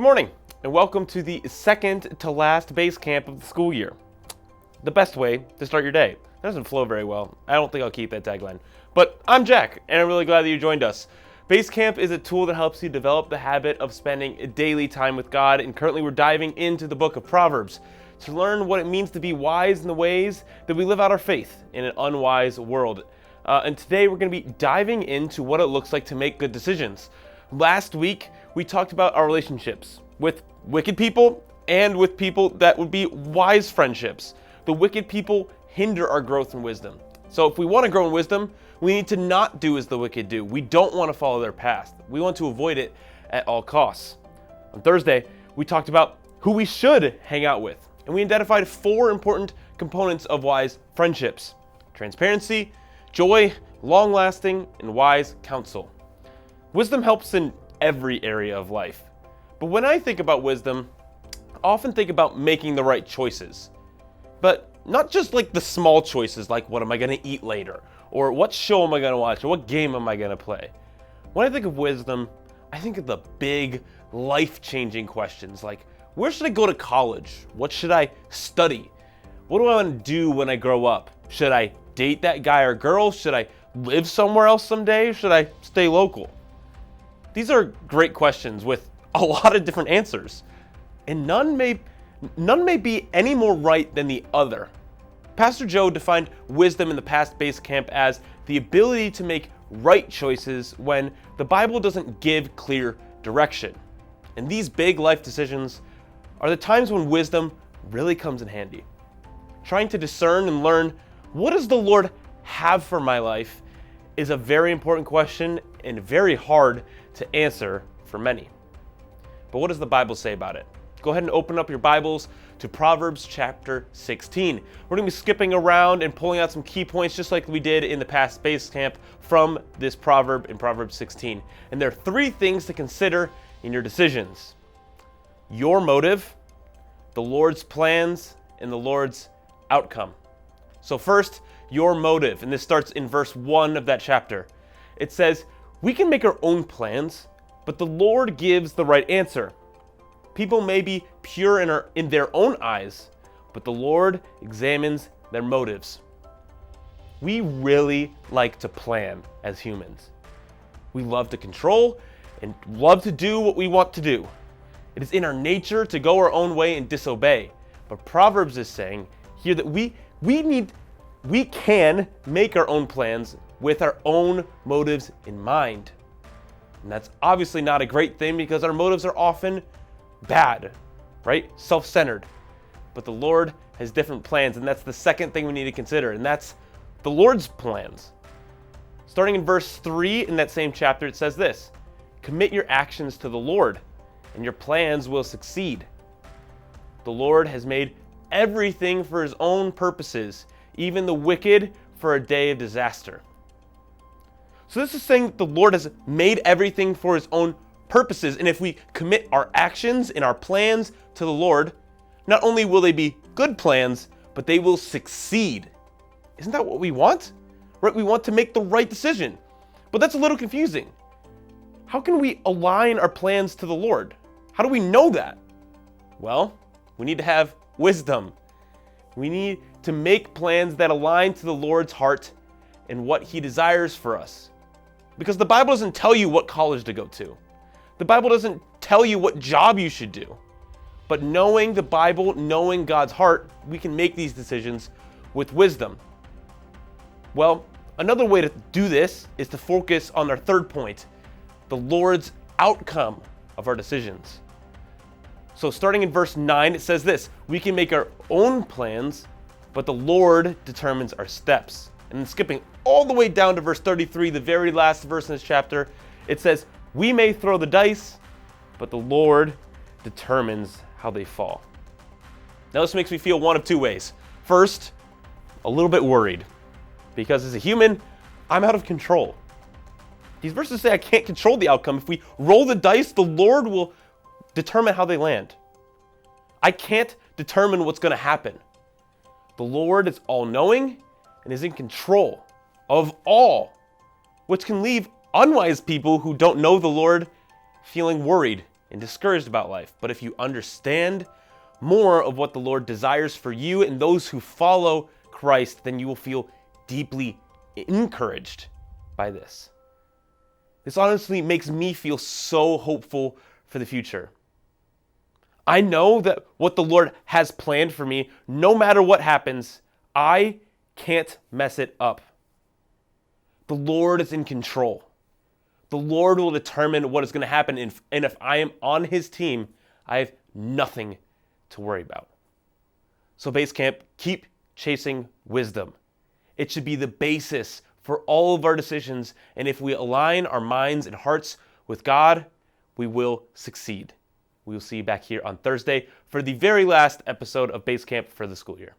Good morning, and welcome to the second to last base camp of the school year. The best way to start your day. That doesn't flow very well. I don't think I'll keep that tagline. But I'm Jack, and I'm really glad that you joined us. BASECAMP is a tool that helps you develop the habit of spending daily time with God, and currently we're diving into the book of Proverbs to learn what it means to be wise in the ways that we live out our faith in an unwise world. And today we're going to be diving into what it looks like to make good decisions. Last week, we talked about our relationships with wicked people and with people that would be wise friendships. The wicked people hinder our growth in wisdom. So if we want to grow in wisdom, we need to not do as the wicked do. We don't want to follow their path. We want to avoid it at all costs. On Thursday, we talked about who we should hang out with, and we identified 4 important components of wise friendships: transparency, joy, long-lasting, and wise counsel. Wisdom helps in every area of life. But when I think about wisdom, I often think about making the right choices. But not just like the small choices, like what am I going to eat later? Or what show am I going to watch? Or what game am I going to play? When I think of wisdom, I think of the big, life-changing questions like, where should I go to college? What should I study? What do I want to do when I grow up? Should I date that guy or girl? Should I live somewhere else someday? Should I stay local? These are great questions with a lot of different answers, and none may be any more right than the other. Pastor Joe defined wisdom in the past base camp as the ability to make right choices when the Bible doesn't give clear direction. And these big life decisions are the times when wisdom really comes in handy. Trying to discern and learn what does the Lord have for my life is a very important question and very hard to answer for many. But what does the Bible say about it? Go ahead and open up your Bibles to Proverbs chapter 16. We're going to be skipping around and pulling out some key points just like we did in the past base camp from this proverb in Proverbs 16. And there are 3 things to consider in your decisions: your motive, the Lord's plans, and the Lord's outcome. So first, your motive, and this starts in verse 1 of that chapter. It says, we can make our own plans, but the Lord gives the right answer. People may be pure in their own eyes, but the Lord examines their motives. We really like to plan as humans. We love to control and love to do what we want to do. It is in our nature to go our own way and disobey. But Proverbs is saying here that we can make our own plans with our own motives in mind. And that's obviously not a great thing because our motives are often bad, right? Self-centered. But the Lord has different plans, and that's the second thing we need to consider, and that's the Lord's plans. Starting in verse 3 in that same chapter, it says this: commit your actions to the Lord, and your plans will succeed. The Lord has made everything for his own purposes, even the wicked for a day of disaster. So this is saying the Lord has made everything for his own purposes, and if we commit our actions and our plans to the Lord, not only will they be good plans, but they will succeed. Isn't that what we want? Right? We want to make the right decision. But that's a little confusing. How can we align our plans to the Lord? How do we know that? Well, we need to have wisdom. We need to make plans that align to the Lord's heart and what he desires for us. Because the Bible doesn't tell you what college to go to. The Bible doesn't tell you what job you should do. But knowing the Bible, knowing God's heart, we can make these decisions with wisdom. Well, another way to do this is to focus on our third point, the Lord's outcome of our decisions. So starting in verse 9, it says this: we can make our own plans, but the Lord determines our steps. And then skipping all the way down to verse 33, the very last verse in this chapter, it says, we may throw the dice, but the Lord determines how they fall. Now this makes me feel one of 2 ways. First, a little bit worried, because as a human, I'm out of control. These verses say I can't control the outcome. If we roll the dice, the Lord will determine how they land. I can't determine what's going to happen. The Lord is all-knowing and is in control of all, which can leave unwise people who don't know the Lord feeling worried and discouraged about life. But if you understand more of what the Lord desires for you and those who follow Christ, then you will feel deeply encouraged by this. This honestly makes me feel so hopeful for the future. I know that what the Lord has planned for me, no matter what happens, I can't mess it up. The Lord is in control. The Lord will determine what is going to happen, and if I am on His team, I have nothing to worry about. So BASECAMP, keep chasing wisdom. It should be the basis for all of our decisions, and if we align our minds and hearts with God, we will succeed. We will see you back here on Thursday for the very last episode of BASECAMP for the school year.